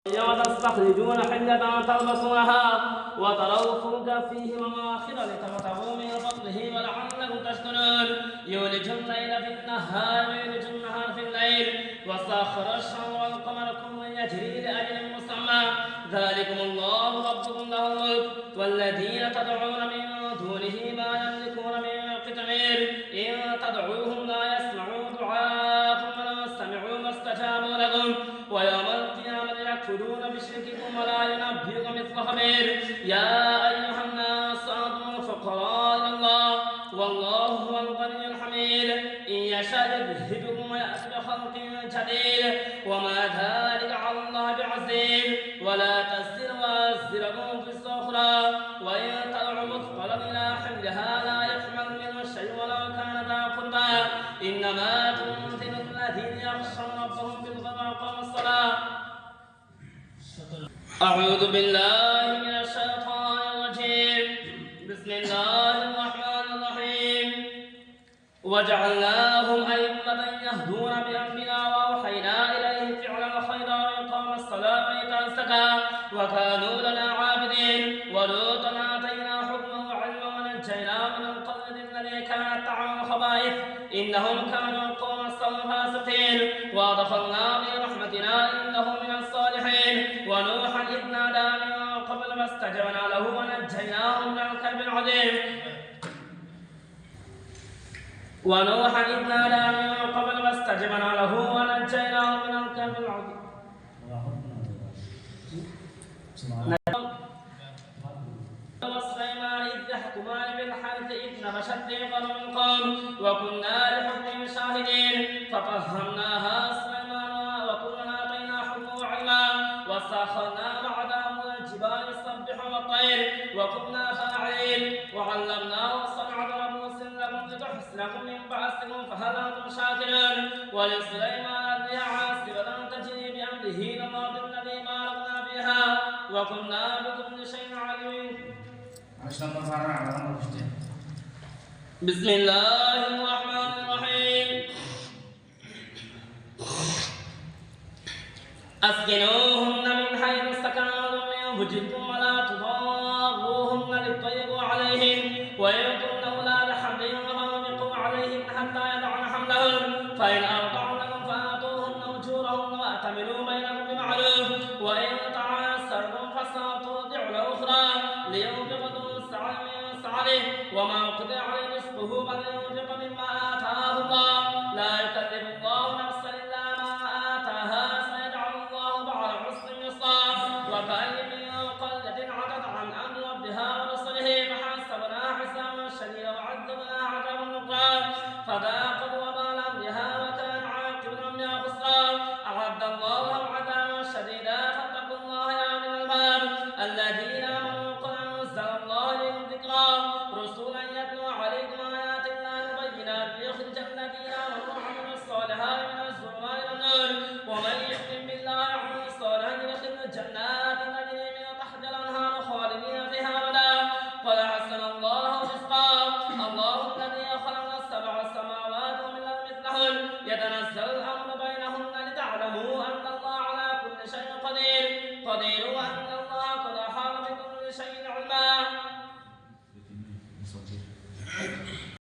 وتستخرجون حلة تلبسونها وتروا الفلك فيه مواخر لتبتغوا من فضله ولعلكم تشكرون يولج الليل في النهار ويولج النهار في الليل وسخر الشمس والقمر كل يجري لأجل مسمى ذلكم الله ربكم له الملك والذين تدعون من دونه ما يملكون من قطمير إن تدعوهم لا يسمعوا دعاءكم ولو سمعوا ما استجابوا لكم ويوم القيامة يكفرون بشرككم ولا ينبئك مثل خبير يا أيها الناس أنتم الفقراء إلى الله والله هو الغني الحميد إن يشاء يذهبكم ويأتي بخلق جديد وما ذلك على الله بعزيز ولا تزر وازرة وزر أخرى وإن تدع مثقلا إلى حملها لا يحمل منه شيء ولو كان ذا قربى إنما تنذر الذين يخشون ربهم بالغيب وأقاموا الصلاة. أعوذ بالله من الشيطان الرجيم بسم الله الرحمن الرحيم وجعلناهم أئمة يهدون بأمرنا وأوحينا إليهم فعل الخير وإقام الصلاة وإيتاء الزكاة وكانوا لنا عابدين ولوطا آتينا حكما وعلما ونجيناه من القرية التي كانت تعمل الخبائث إنهم كانوا قوم السوء فاسقين وأدخلناه برحمتنا إنه من الصالحين ونوحا إذ نادى من قبل فاستجبنا له ونجيناه من الكرب العظيم ونوحا إذ نادى من قبل فاستجبنا له ونجيناه من الكرب العظيم وسليمان إذ يحكمان بالحرث إذ نفشت ريقا من قوم وكنا لحكمهم شاهدين ففهمناها سليمان وكلنا آتينا حكما وعلما وسخرنا مع داود الجبال يسبحن والطير وكنا فاعلين وعلمناه صنعة لبوس لكم لتحسنكم من بأسكم فهل أنتم شاكرون ولسليمان الرياح عاصفة تجري بأمره للأرض التي باركنا فيها وكنا بكل شيء عليم. بسم الله الرحمن الرحيم أسكنوهن من حيث سكنتم من وجدكم ولا تضاروهن لتضيقوا عليهن وإن كن أولاد حمل فأنفقوا عليهن حتى يضعن حملهن فإن أرضعن لكم فآتوهن أجورهن وأتمروا بينكم بمعروف وإن تعاسرتم فسترضع الأخرى لينفق ذو سعة من سعته وما قدر عليه رزقه فلينفق